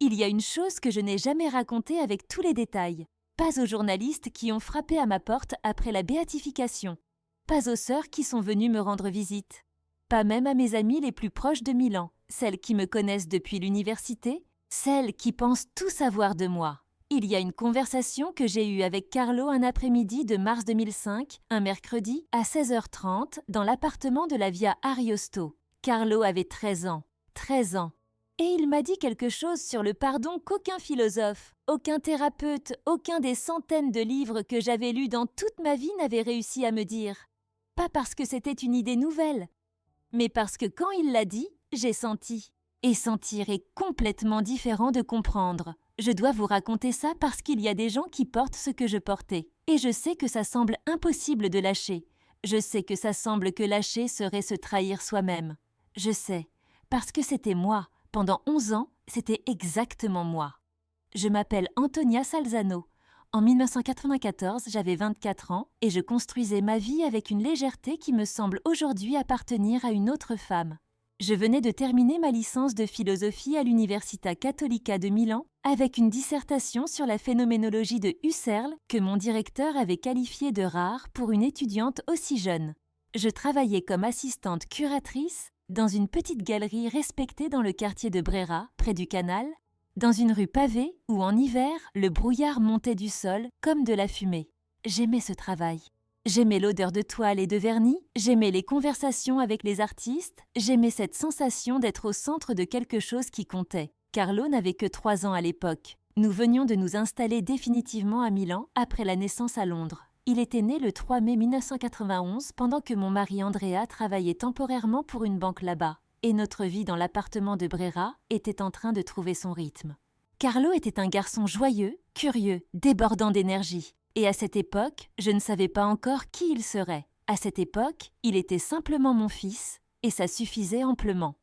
Il y a une chose que je n'ai jamais racontée avec tous les détails. Pas aux journalistes qui ont frappé à ma porte après la béatification. Pas aux sœurs qui sont venues me rendre visite. Pas même à mes amies les plus proches de Milan, celles qui me connaissent depuis l'université, celles qui pensent tout savoir de moi. Il y a une conversation que j'ai eue avec Carlo un après-midi de mars 2005, un mercredi, à 16h30, dans l'appartement de la Via Ariosto. Carlo avait 13 ans. 13 ans. Et il m'a dit quelque chose sur le pardon qu'aucun philosophe, aucun thérapeute, aucun des centaines de livres que j'avais lus dans toute ma vie n'avait réussi à me dire. Pas parce que c'était une idée nouvelle, mais parce que quand il l'a dit, j'ai senti. Et sentir est complètement différent de comprendre. Je dois vous raconter ça parce qu'il y a des gens qui portent ce que je portais. Et je sais que ça semble impossible de lâcher. Je sais que ça semble que lâcher serait se trahir soi-même. Je sais, parce que c'était moi. Pendant 11 ans, c'était exactement moi. Je m'appelle Antonia Salzano. En 1994, j'avais 24 ans et je construisais ma vie avec une légèreté qui me semble aujourd'hui appartenir à une autre femme. Je venais de terminer ma licence de philosophie à l'Università Cattolica de Milan avec une dissertation sur la phénoménologie de Husserl que mon directeur avait qualifiée de rare pour une étudiante aussi jeune. Je travaillais comme assistante curatrice dans une petite galerie respectée dans le quartier de Brera, près du canal, dans une rue pavée où en hiver, le brouillard montait du sol comme de la fumée. J'aimais ce travail. J'aimais l'odeur de toile et de vernis, j'aimais les conversations avec les artistes, j'aimais cette sensation d'être au centre de quelque chose qui comptait. Carlo n'avait que 3 ans à l'époque. Nous venions de nous installer définitivement à Milan après la naissance à Londres. Il était né le 3 mai 1991 pendant que mon mari Andrea travaillait temporairement pour une banque là-bas. Et notre vie dans l'appartement de Brera était en train de trouver son rythme. Carlo était un garçon joyeux, curieux, débordant d'énergie. Et à cette époque, je ne savais pas encore qui il serait. À cette époque, il était simplement mon fils, et ça suffisait amplement.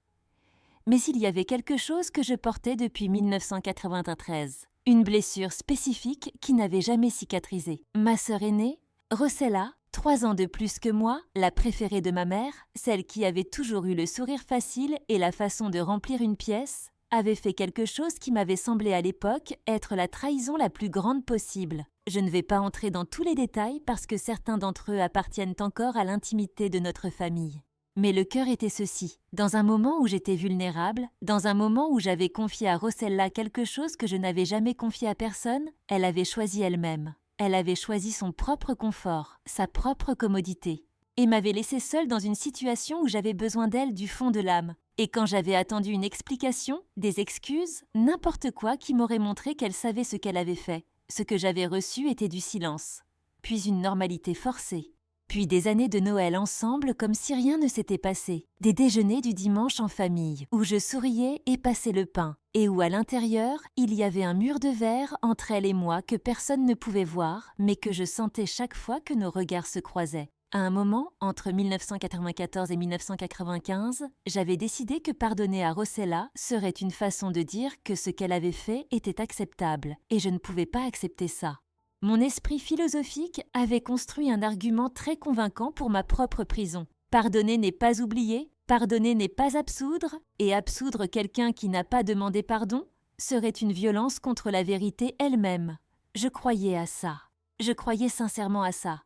Mais il y avait quelque chose que je portais depuis 1993. Une blessure spécifique qui n'avait jamais cicatrisé. Ma sœur aînée, Rossella, 3 ans de plus que moi, la préférée de ma mère, celle qui avait toujours eu le sourire facile et la façon de remplir une pièce, avait fait quelque chose qui m'avait semblé à l'époque être la trahison la plus grande possible. Je ne vais pas entrer dans tous les détails parce que certains d'entre eux appartiennent encore à l'intimité de notre famille. Mais le cœur était ceci. Dans un moment où j'étais vulnérable, dans un moment où j'avais confié à Rossella quelque chose que je n'avais jamais confié à personne, elle avait choisi elle-même. Elle avait choisi son propre confort, sa propre commodité, et m'avait laissée seule dans une situation où j'avais besoin d'elle du fond de l'âme. Et quand j'avais attendu une explication, des excuses, n'importe quoi qui m'aurait montré qu'elle savait ce qu'elle avait fait, ce que j'avais reçu était du silence. Puis une normalité forcée. Puis des années de Noël ensemble comme si rien ne s'était passé. Des déjeuners du dimanche en famille, où je souriais et passais le pain, et où à l'intérieur, il y avait un mur de verre entre elle et moi que personne ne pouvait voir, mais que je sentais chaque fois que nos regards se croisaient. À un moment, entre 1994 et 1995, j'avais décidé que pardonner à Rossella serait une façon de dire que ce qu'elle avait fait était acceptable, et je ne pouvais pas accepter ça. Mon esprit philosophique avait construit un argument très convaincant pour ma propre prison. Pardonner n'est pas oublier, pardonner n'est pas absoudre, et absoudre quelqu'un qui n'a pas demandé pardon serait une violence contre la vérité elle-même. Je croyais à ça. Je croyais sincèrement à ça.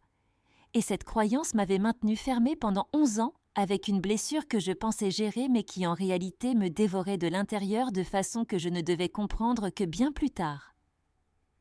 Et cette croyance m'avait maintenue fermée pendant 11 ans avec une blessure que je pensais gérer mais qui en réalité me dévorait de l'intérieur de façon que je ne devais comprendre que bien plus tard.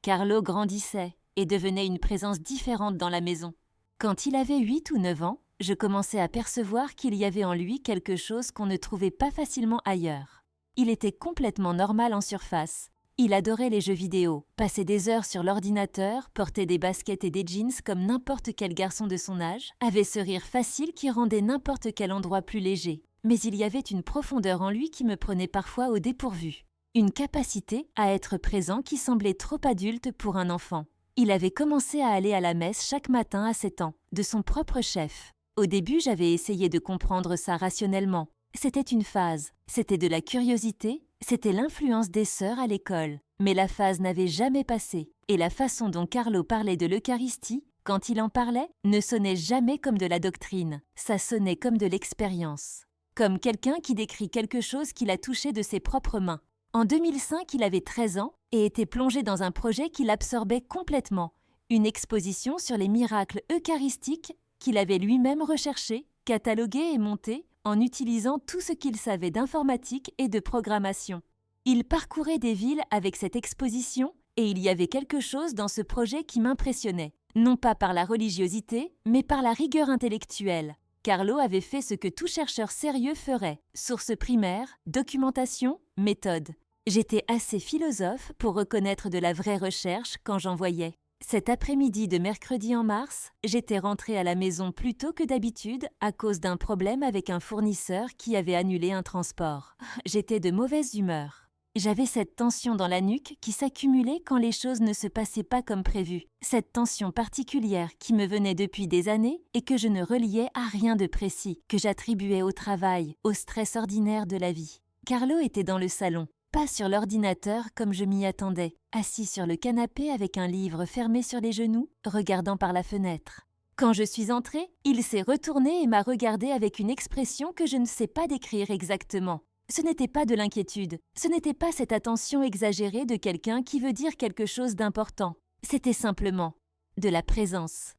Carlo grandissait et devenait une présence différente dans la maison. Quand il avait 8 ou 9 ans, je commençais à percevoir qu'il y avait en lui quelque chose qu'on ne trouvait pas facilement ailleurs. Il était complètement normal en surface. Il adorait les jeux vidéo, passait des heures sur l'ordinateur, portait des baskets et des jeans comme n'importe quel garçon de son âge, avait ce rire facile qui rendait n'importe quel endroit plus léger. Mais il y avait une profondeur en lui qui me prenait parfois au dépourvu. Une capacité à être présent qui semblait trop adulte pour un enfant. Il avait commencé à aller à la messe chaque matin à 7 ans, de son propre chef. Au début, j'avais essayé de comprendre ça rationnellement. C'était une phase, c'était de la curiosité, c'était l'influence des sœurs à l'école. Mais la phase n'avait jamais passé, et la façon dont Carlo parlait de l'Eucharistie, quand il en parlait, ne sonnait jamais comme de la doctrine, ça sonnait comme de l'expérience. Comme quelqu'un qui décrit quelque chose qu'il a touché de ses propres mains. En 2005, il avait 13 ans et était plongé dans un projet qui l'absorbait complètement, une exposition sur les miracles eucharistiques qu'il avait lui-même recherché, catalogué et monté en utilisant tout ce qu'il savait d'informatique et de programmation. Il parcourait des villes avec cette exposition et il y avait quelque chose dans ce projet qui m'impressionnait, non pas par la religiosité, mais par la rigueur intellectuelle. Carlo avait fait ce que tout chercheur sérieux ferait, source primaire, documentation, méthode. J'étais assez philosophe pour reconnaître de la vraie recherche quand j'en voyais. Cet après-midi de mercredi en mars, j'étais rentrée à la maison plus tôt que d'habitude à cause d'un problème avec un fournisseur qui avait annulé un transport. J'étais de mauvaise humeur. J'avais cette tension dans la nuque qui s'accumulait quand les choses ne se passaient pas comme prévu. Cette tension particulière qui me venait depuis des années et que je ne reliais à rien de précis, que j'attribuais au travail, au stress ordinaire de la vie. Carlo était dans le salon. Pas sur l'ordinateur comme je m'y attendais, assis sur le canapé avec un livre fermé sur les genoux, regardant par la fenêtre. Quand je suis entrée, il s'est retourné et m'a regardée avec une expression que je ne sais pas décrire exactement. Ce n'était pas de l'inquiétude, ce n'était pas cette attention exagérée de quelqu'un qui veut dire quelque chose d'important. C'était simplement de la présence.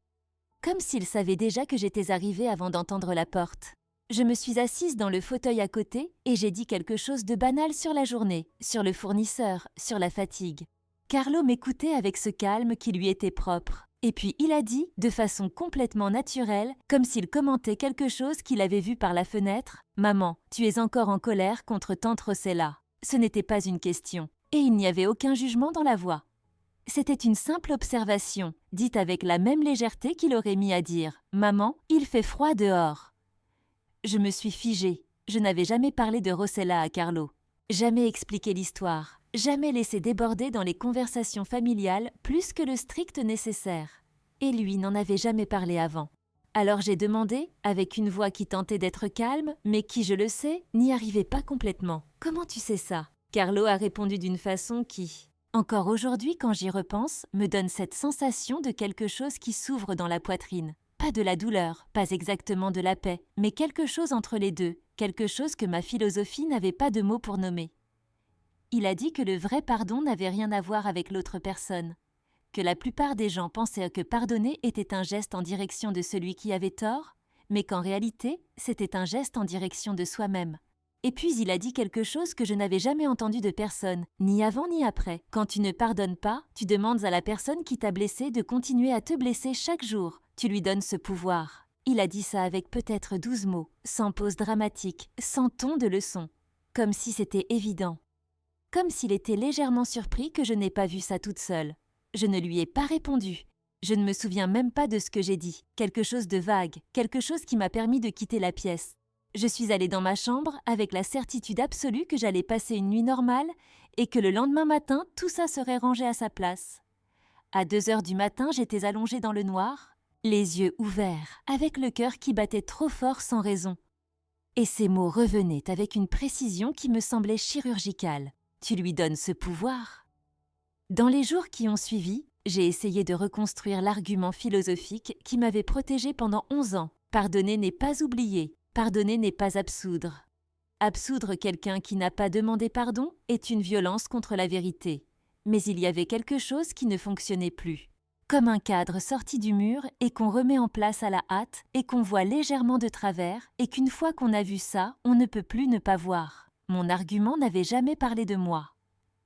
Comme s'il savait déjà que j'étais arrivée avant d'entendre la porte. Je me suis assise dans le fauteuil à côté et j'ai dit quelque chose de banal sur la journée, sur le fournisseur, sur la fatigue. Carlo m'écoutait avec ce calme qui lui était propre. Et puis il a dit, de façon complètement naturelle, comme s'il commentait quelque chose qu'il avait vu par la fenêtre, « Maman, tu es encore en colère contre tante Rossella. » Ce n'était pas une question. Et il n'y avait aucun jugement dans la voix. C'était une simple observation, dite avec la même légèreté qu'il aurait mis à dire « Maman, il fait froid dehors. » Je me suis figée. Je n'avais jamais parlé de Rossella à Carlo. Jamais expliqué l'histoire. Jamais laissé déborder dans les conversations familiales plus que le strict nécessaire. Et lui n'en avait jamais parlé avant. Alors j'ai demandé, avec une voix qui tentait d'être calme, mais qui, je le sais, n'y arrivait pas complètement. « Comment tu sais ça ?» Carlo a répondu d'une façon qui, encore aujourd'hui quand j'y repense, me donne cette sensation de quelque chose qui s'ouvre dans la poitrine. Pas de la douleur, pas exactement de la paix, mais quelque chose entre les deux, quelque chose que ma philosophie n'avait pas de mots pour nommer. Il a dit que le vrai pardon n'avait rien à voir avec l'autre personne, que la plupart des gens pensaient que pardonner était un geste en direction de celui qui avait tort, mais qu'en réalité, c'était un geste en direction de soi-même. Et puis il a dit quelque chose que je n'avais jamais entendu de personne, ni avant ni après. Quand tu ne pardonnes pas, tu demandes à la personne qui t'a blessé de continuer à te blesser chaque jour. Tu lui donnes ce pouvoir. Il a dit ça avec peut-être 12 mots, sans pause dramatique, sans ton de leçon. Comme si c'était évident. Comme s'il était légèrement surpris que je n'ai pas vu ça toute seule. Je ne lui ai pas répondu. Je ne me souviens même pas de ce que j'ai dit. Quelque chose de vague, quelque chose qui m'a permis de quitter la pièce. Je suis allée dans ma chambre avec la certitude absolue que j'allais passer une nuit normale et que le lendemain matin, tout ça serait rangé à sa place. À 2 heures du matin, j'étais allongée dans le noir, les yeux ouverts, avec le cœur qui battait trop fort sans raison. Et ces mots revenaient avec une précision qui me semblait chirurgicale. Tu lui donnes ce pouvoir. Dans les jours qui ont suivi, j'ai essayé de reconstruire l'argument philosophique qui m'avait protégée pendant 11 ans. Pardonner n'est pas oublier, pardonner n'est pas absoudre. Absoudre quelqu'un qui n'a pas demandé pardon est une violence contre la vérité. Mais il y avait quelque chose qui ne fonctionnait plus. Comme un cadre sorti du mur et qu'on remet en place à la hâte et qu'on voit légèrement de travers et qu'une fois qu'on a vu ça, on ne peut plus ne pas voir. Mon argument n'avait jamais parlé de moi.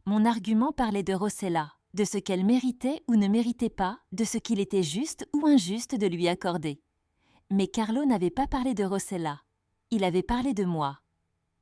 Mon argument parlait de Rossella, de ce qu'elle méritait ou ne méritait pas, de ce qu'il était juste ou injuste de lui accorder. Mais Carlo n'avait pas parlé de Rossella. Il avait parlé de moi.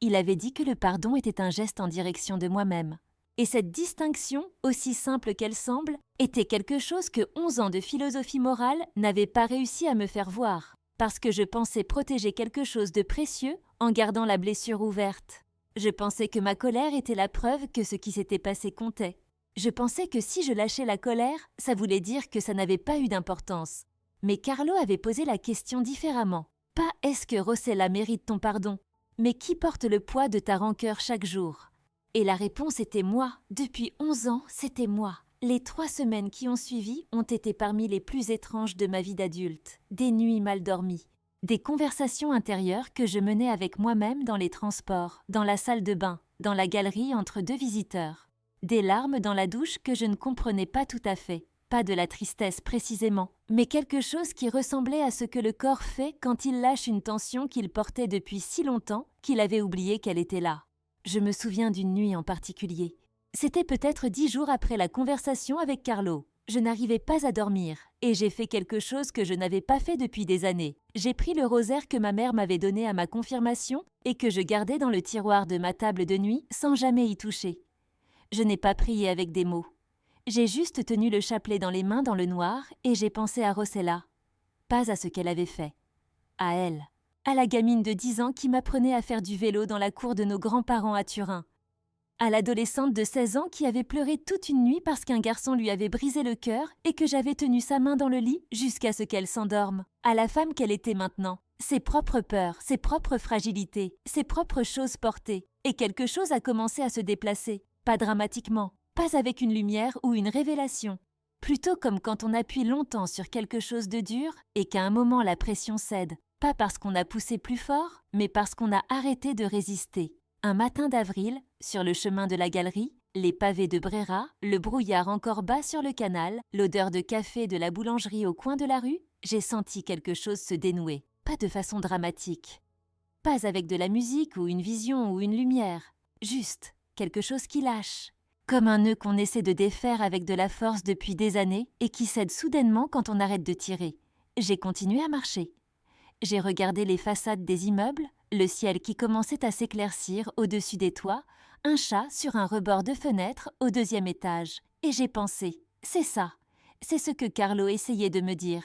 Il avait dit que le pardon était un geste en direction de moi-même. Et cette distinction, aussi simple qu'elle semble, était quelque chose que 11 ans de philosophie morale n'avaient pas réussi à me faire voir, parce que je pensais protéger quelque chose de précieux en gardant la blessure ouverte. Je pensais que ma colère était la preuve que ce qui s'était passé comptait. Je pensais que si je lâchais la colère, ça voulait dire que ça n'avait pas eu d'importance. Mais Carlo avait posé la question différemment. Pas « est-ce que Rossella mérite ton pardon ?» mais « qui porte le poids de ta rancœur chaque jour ?» Et la réponse était moi. Depuis 11 ans, c'était moi. Les 3 semaines qui ont suivi ont été parmi les plus étranges de ma vie d'adulte. Des nuits mal dormies. Des conversations intérieures que je menais avec moi-même dans les transports, dans la salle de bain, dans la galerie entre deux visiteurs. Des larmes dans la douche que je ne comprenais pas tout à fait. Pas de la tristesse précisément, mais quelque chose qui ressemblait à ce que le corps fait quand il lâche une tension qu'il portait depuis si longtemps qu'il avait oublié qu'elle était là. Je me souviens d'une nuit en particulier. C'était peut-être 10 jours après la conversation avec Carlo. Je n'arrivais pas à dormir, et j'ai fait quelque chose que je n'avais pas fait depuis des années. J'ai pris le rosaire que ma mère m'avait donné à ma confirmation et que je gardais dans le tiroir de ma table de nuit sans jamais y toucher. Je n'ai pas prié avec des mots. J'ai juste tenu le chapelet dans les mains dans le noir et j'ai pensé à Rossella. Pas à ce qu'elle avait fait. À elle. À la gamine de 10 ans qui m'apprenait à faire du vélo dans la cour de nos grands-parents à Turin. À l'adolescente de 16 ans qui avait pleuré toute une nuit parce qu'un garçon lui avait brisé le cœur et que j'avais tenu sa main dans le lit jusqu'à ce qu'elle s'endorme. À la femme qu'elle était maintenant. Ses propres peurs, ses propres fragilités, ses propres choses portées. Et quelque chose a commencé à se déplacer. Pas dramatiquement, pas avec une lumière ou une révélation. Plutôt comme quand on appuie longtemps sur quelque chose de dur et qu'à un moment la pression cède. Pas parce qu'on a poussé plus fort, mais parce qu'on a arrêté de résister. Un matin d'avril, sur le chemin de la galerie, les pavés de Brera, le brouillard encore bas sur le canal, l'odeur de café de la boulangerie au coin de la rue, j'ai senti quelque chose se dénouer. Pas de façon dramatique. Pas avec de la musique ou une vision ou une lumière. Juste quelque chose qui lâche. Comme un nœud qu'on essaie de défaire avec de la force depuis des années et qui cède soudainement quand on arrête de tirer. J'ai continué à marcher. J'ai regardé les façades des immeubles, le ciel qui commençait à s'éclaircir au-dessus des toits, un chat sur un rebord de fenêtre au 2e étage. Et j'ai pensé, c'est ça, c'est ce que Carlo essayait de me dire.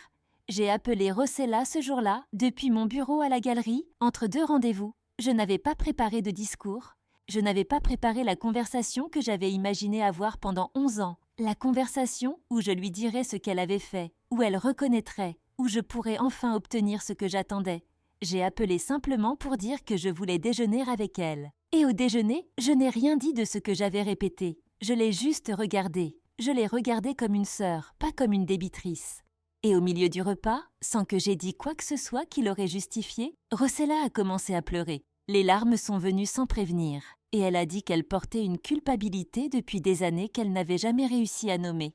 J'ai appelé Rossella ce jour-là, depuis mon bureau à la galerie, entre 2 rendez-vous. Je n'avais pas préparé de discours. Je n'avais pas préparé la conversation que j'avais imaginé avoir pendant 11 ans. La conversation où je lui dirais ce qu'elle avait fait, où elle reconnaîtrait, où je pourrais enfin obtenir ce que j'attendais. J'ai appelé simplement pour dire que je voulais déjeuner avec elle. Et au déjeuner, je n'ai rien dit de ce que j'avais répété. Je l'ai juste regardée. Je l'ai regardée comme une sœur, pas comme une débitrice. Et au milieu du repas, sans que j'aie dit quoi que ce soit qui l'aurait justifié, Rossella a commencé à pleurer. Les larmes sont venues sans prévenir, et elle a dit qu'elle portait une culpabilité depuis des années qu'elle n'avait jamais réussi à nommer.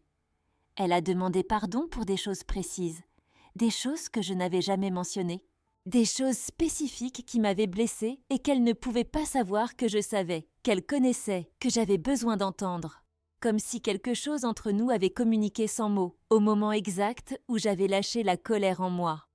Elle a demandé pardon pour des choses précises, des choses que je n'avais jamais mentionnées, des choses spécifiques qui m'avaient blessée et qu'elle ne pouvait pas savoir que je savais, qu'elle connaissait, que j'avais besoin d'entendre. Comme si quelque chose entre nous avait communiqué sans mots, au moment exact où j'avais lâché la colère en moi.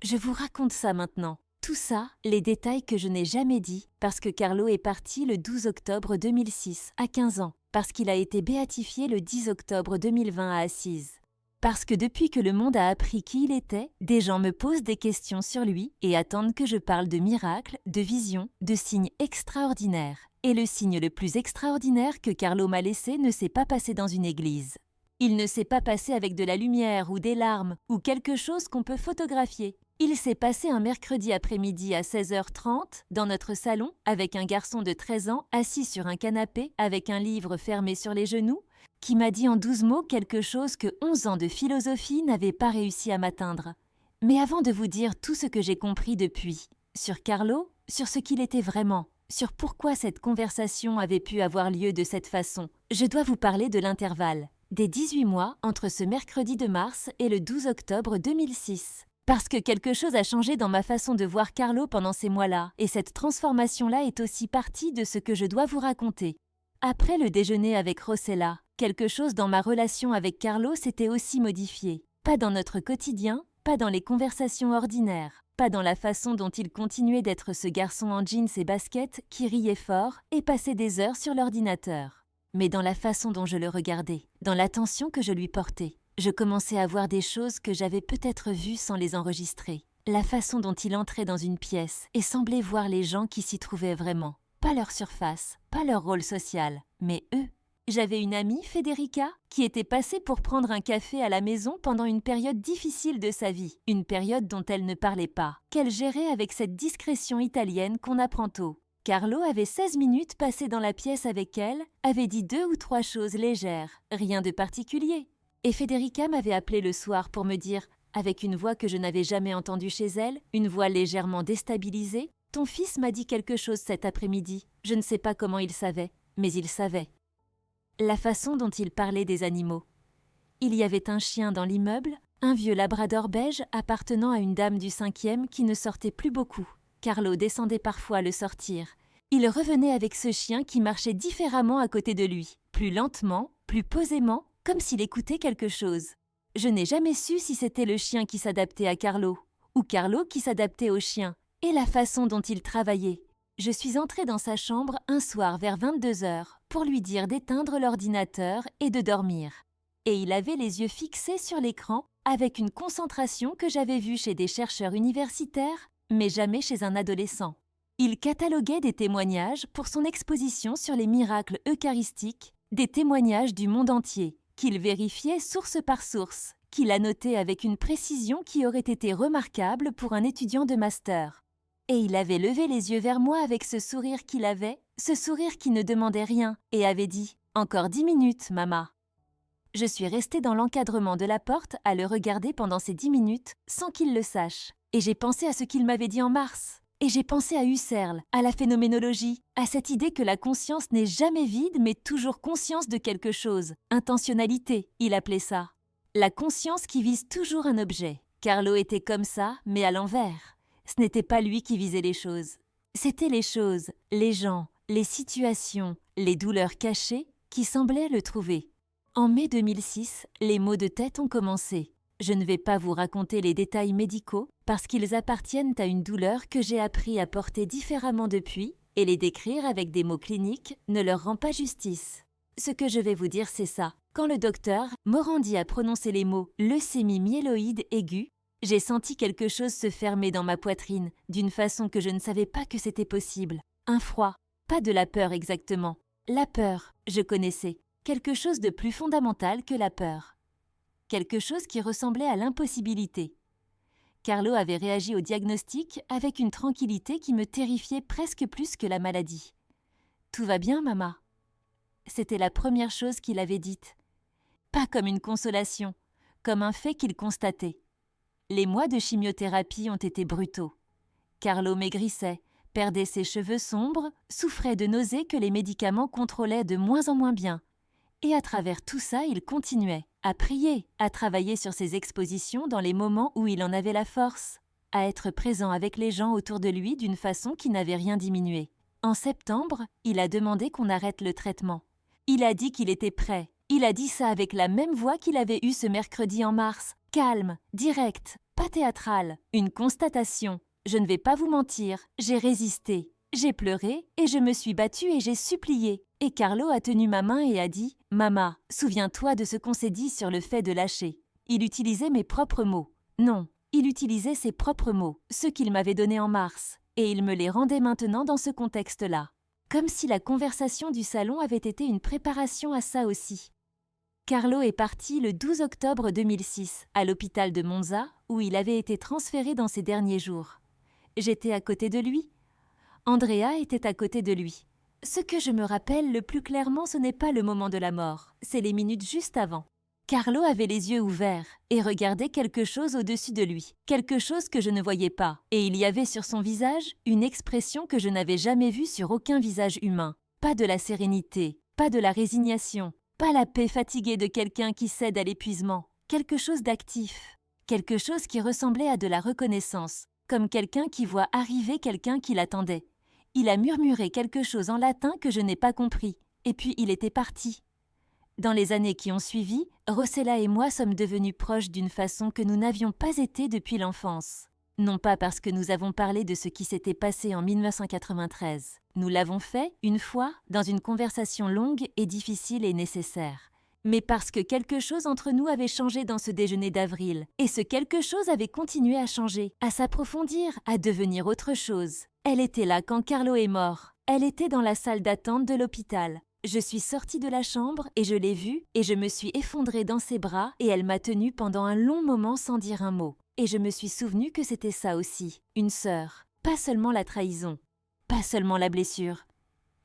Je vous raconte ça maintenant. Tout ça, les détails que je n'ai jamais dit, parce que Carlo est parti le 12 octobre 2006, à 15 ans, parce qu'il a été béatifié le 10 octobre 2020 à Assise. Parce que depuis que le monde a appris qui il était, des gens me posent des questions sur lui et attendent que je parle de miracles, de visions, de signes extraordinaires. Et le signe le plus extraordinaire que Carlo m'a laissé ne s'est pas passé dans une église. Il ne s'est pas passé avec de la lumière ou des larmes ou quelque chose qu'on peut photographier. Il s'est passé un mercredi après-midi à 16h30 dans notre salon avec un garçon de 13 ans assis sur un canapé avec un livre fermé sur les genoux qui m'a dit en 12 mots quelque chose que 11 ans de philosophie n'avaient pas réussi à m'atteindre. Mais avant de vous dire tout ce que j'ai compris depuis, sur Carlo, sur ce qu'il était vraiment, sur pourquoi cette conversation avait pu avoir lieu de cette façon, je dois vous parler de l'intervalle, des 18 mois entre ce mercredi de mars et le 12 octobre 2006. Parce que quelque chose a changé dans ma façon de voir Carlo pendant ces mois-là, et cette transformation-là est aussi partie de ce que je dois vous raconter. Après le déjeuner avec Rossella, quelque chose dans ma relation avec Carlo s'était aussi modifié. Pas dans notre quotidien, pas dans les conversations ordinaires, pas dans la façon dont il continuait d'être ce garçon en jeans et baskets qui riait fort et passait des heures sur l'ordinateur. Mais dans la façon dont je le regardais, dans l'attention que je lui portais. Je commençais à voir des choses que j'avais peut-être vues sans les enregistrer. La façon dont il entrait dans une pièce et semblait voir les gens qui s'y trouvaient vraiment. Pas leur surface, pas leur rôle social, mais eux. J'avais une amie, Federica, qui était passée pour prendre un café à la maison pendant une période difficile de sa vie, une période dont elle ne parlait pas, qu'elle gérait avec cette discrétion italienne qu'on apprend tôt. Carlo avait 16 minutes passées dans la pièce avec elle, avait dit 2 ou 3 choses légères, rien de particulier. Et Federica m'avait appelé le soir pour me dire, avec une voix que je n'avais jamais entendue chez elle, une voix légèrement déstabilisée, Ton fils m'a dit quelque chose cet après-midi. Je ne sais pas comment il savait, mais il savait. La façon dont il parlait des animaux. Il y avait un chien dans l'immeuble, un vieux labrador beige appartenant à une dame du 5e qui ne sortait plus beaucoup. Carlo descendait parfois le sortir. Il revenait avec ce chien qui marchait différemment à côté de lui, plus lentement, plus posément, comme s'il écoutait quelque chose. Je n'ai jamais su si c'était le chien qui s'adaptait à Carlo, ou Carlo qui s'adaptait au chien, et la façon dont il travaillait. Je suis entrée dans sa chambre un soir vers 22h pour lui dire d'éteindre l'ordinateur et de dormir. Et il avait les yeux fixés sur l'écran avec une concentration que j'avais vue chez des chercheurs universitaires, mais jamais chez un adolescent. Il cataloguait des témoignages pour son exposition sur les miracles eucharistiques, des témoignages du monde entier, qu'il vérifiait source par source, qu'il annotait avec une précision qui aurait été remarquable pour un étudiant de master. Et il avait levé les yeux vers moi avec ce sourire qu'il avait, ce sourire qui ne demandait rien, et avait dit « Encore 10 minutes, maman ». Je suis restée dans l'encadrement de la porte à le regarder pendant ces 10 minutes sans qu'il le sache. Et j'ai pensé à ce qu'il m'avait dit en mars. Et j'ai pensé à Husserl, à la phénoménologie, à cette idée que la conscience n'est jamais vide mais toujours conscience de quelque chose. Intentionnalité, il appelait ça. La conscience qui vise toujours un objet. Carlo était comme ça, mais à l'envers. Ce n'était pas lui qui visait les choses. C'était les choses, les gens, les situations, les douleurs cachées qui semblaient le trouver. En mai 2006, les maux de tête ont commencé. Je ne vais pas vous raconter les détails médicaux parce qu'ils appartiennent à une douleur que j'ai appris à porter différemment depuis et les décrire avec des mots cliniques ne leur rend pas justice. Ce que je vais vous dire, c'est ça. Quand le docteur Morandi a prononcé les mots « leucémie myéloïde aiguë », j'ai senti quelque chose se fermer dans ma poitrine d'une façon que je ne savais pas que c'était possible. Un froid, pas de la peur exactement. La peur, je connaissais. Quelque chose de plus fondamental que la peur. Quelque chose qui ressemblait à l'impossibilité. Carlo avait réagi au diagnostic avec une tranquillité qui me terrifiait presque plus que la maladie. « Tout va bien, maman ?» C'était la première chose qu'il avait dite. Pas comme une consolation, comme un fait qu'il constatait. Les mois de chimiothérapie ont été brutaux. Carlo maigrissait, perdait ses cheveux sombres, souffrait de nausées que les médicaments contrôlaient de moins en moins bien. Et à travers tout ça, il continuait à prier, à travailler sur ses expositions dans les moments où il en avait la force, à être présent avec les gens autour de lui d'une façon qui n'avait rien diminué. En septembre, il a demandé qu'on arrête le traitement. Il a dit qu'il était prêt. Il a dit ça avec la même voix qu'il avait eue ce mercredi en mars. Calme, direct, pas théâtral. Une constatation. Je ne vais pas vous mentir, j'ai résisté. J'ai pleuré et je me suis battue et j'ai supplié. Et Carlo a tenu ma main et a dit « Maman, souviens-toi de ce qu'on s'est dit sur le fait de lâcher. » Il utilisait mes propres mots. Non, il utilisait ses propres mots, ceux qu'il m'avait donnés en mars, et il me les rendait maintenant dans ce contexte-là. Comme si la conversation du salon avait été une préparation à ça aussi. Carlo est parti le 12 octobre 2006, à l'hôpital de Monza, où il avait été transféré dans ses derniers jours. J'étais à côté de lui. Andrea était à côté de lui. Ce que je me rappelle le plus clairement, ce n'est pas le moment de la mort, c'est les minutes juste avant. Carlo avait les yeux ouverts et regardait quelque chose au-dessus de lui, quelque chose que je ne voyais pas, et il y avait sur son visage une expression que je n'avais jamais vue sur aucun visage humain. Pas de la sérénité, pas de la résignation, pas la paix fatiguée de quelqu'un qui cède à l'épuisement, quelque chose d'actif, quelque chose qui ressemblait à de la reconnaissance, comme quelqu'un qui voit arriver quelqu'un qui l'attendait. Il a murmuré quelque chose en latin que je n'ai pas compris, et puis il était parti. Dans les années qui ont suivi, Rossella et moi sommes devenus proches d'une façon que nous n'avions pas été depuis l'enfance. Non pas parce que nous avons parlé de ce qui s'était passé en 1993. Nous l'avons fait, une fois, dans une conversation longue et difficile et nécessaire. Mais parce que quelque chose entre nous avait changé dans ce déjeuner d'avril, et ce quelque chose avait continué à changer, à s'approfondir, à devenir autre chose. Elle était là quand Carlo est mort. Elle était dans la salle d'attente de l'hôpital. Je suis sortie de la chambre et je l'ai vue et je me suis effondrée dans ses bras et elle m'a tenue pendant un long moment sans dire un mot. Et je me suis souvenue que c'était ça aussi, une sœur. Pas seulement la trahison, pas seulement la blessure.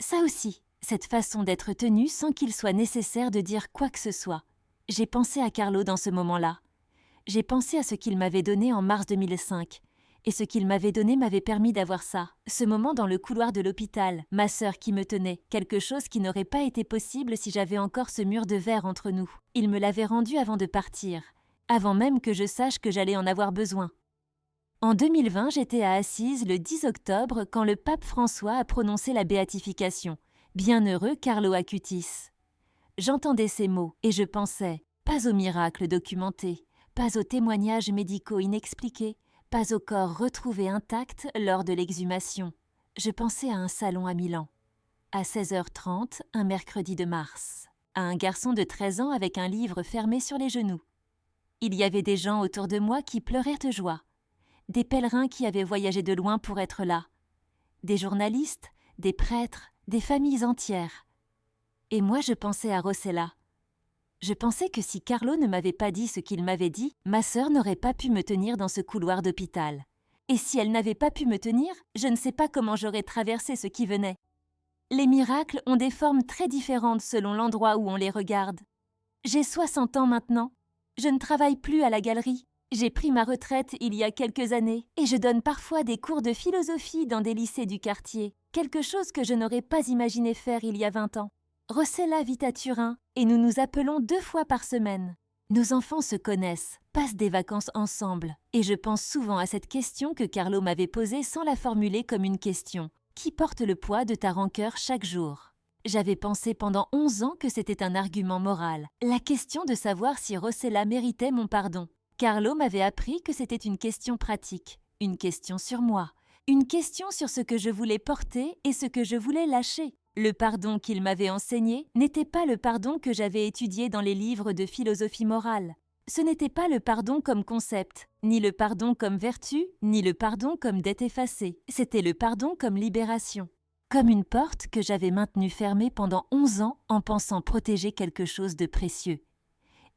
Ça aussi, cette façon d'être tenue sans qu'il soit nécessaire de dire quoi que ce soit. J'ai pensé à Carlo dans ce moment-là. J'ai pensé à ce qu'il m'avait donné en mars 2005. Et ce qu'il m'avait donné m'avait permis d'avoir ça. Ce moment dans le couloir de l'hôpital, ma sœur qui me tenait, quelque chose qui n'aurait pas été possible si j'avais encore ce mur de verre entre nous. Il me l'avait rendu avant de partir, avant même que je sache que j'allais en avoir besoin. En 2020, j'étais à Assise le 10 octobre quand le pape François a prononcé la béatification. Bienheureux Carlo Acutis. J'entendais ces mots et je pensais, pas aux miracles documentés, pas aux témoignages médicaux inexpliqués, pas au corps retrouvé intact lors de l'exhumation. Je pensais à un salon à Milan, à 16h30, un mercredi de mars, à un garçon de 13 ans avec un livre fermé sur les genoux. Il y avait des gens autour de moi qui pleurèrent de joie, des pèlerins qui avaient voyagé de loin pour être là, des journalistes, des prêtres, des familles entières. Et moi je pensais à Rossella. Je pensais que si Carlo ne m'avait pas dit ce qu'il m'avait dit, ma sœur n'aurait pas pu me tenir dans ce couloir d'hôpital. Et si elle n'avait pas pu me tenir, je ne sais pas comment j'aurais traversé ce qui venait. Les miracles ont des formes très différentes selon l'endroit où on les regarde. J'ai 60 ans maintenant. Je ne travaille plus à la galerie. J'ai pris ma retraite il y a quelques années et je donne parfois des cours de philosophie dans des lycées du quartier, quelque chose que je n'aurais pas imaginé faire il y a 20 ans. Rossella vit à Turin et nous nous appelons 2 fois par semaine. Nos enfants se connaissent, passent des vacances ensemble et je pense souvent à cette question que Carlo m'avait posée sans la formuler comme une question. Qui porte le poids de ta rancœur chaque jour ? J'avais pensé pendant 11 ans que c'était un argument moral, la question de savoir si Rossella méritait mon pardon. Carlo m'avait appris que c'était une question pratique, une question sur moi, une question sur ce que je voulais porter et ce que je voulais lâcher. Le pardon qu'il m'avait enseigné n'était pas le pardon que j'avais étudié dans les livres de philosophie morale. Ce n'était pas le pardon comme concept, ni le pardon comme vertu, ni le pardon comme dette effacée. C'était le pardon comme libération. Comme une porte que j'avais maintenue fermée pendant 11 ans en pensant protéger quelque chose de précieux.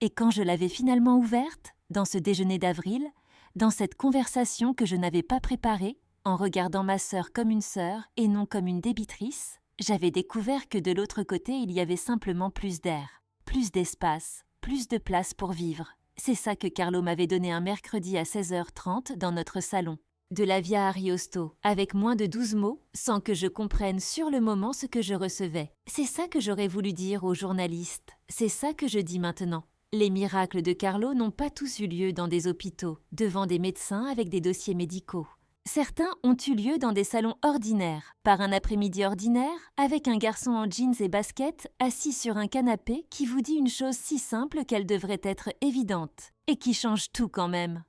Et quand je l'avais finalement ouverte, dans ce déjeuner d'avril, dans cette conversation que je n'avais pas préparée, en regardant ma sœur comme une sœur et non comme une débitrice, j'avais découvert que de l'autre côté, il y avait simplement plus d'air, plus d'espace, plus de place pour vivre. C'est ça que Carlo m'avait donné un mercredi à 16h30 dans notre salon, de la Via Ariosto, avec moins de 12 mots, sans que je comprenne sur le moment ce que je recevais. C'est ça que j'aurais voulu dire aux journalistes. C'est ça que je dis maintenant. Les miracles de Carlo n'ont pas tous eu lieu dans des hôpitaux, devant des médecins avec des dossiers médicaux. Certains ont eu lieu dans des salons ordinaires, par un après-midi ordinaire, avec un garçon en jeans et baskets assis sur un canapé qui vous dit une chose si simple qu'elle devrait être évidente, et qui change tout quand même.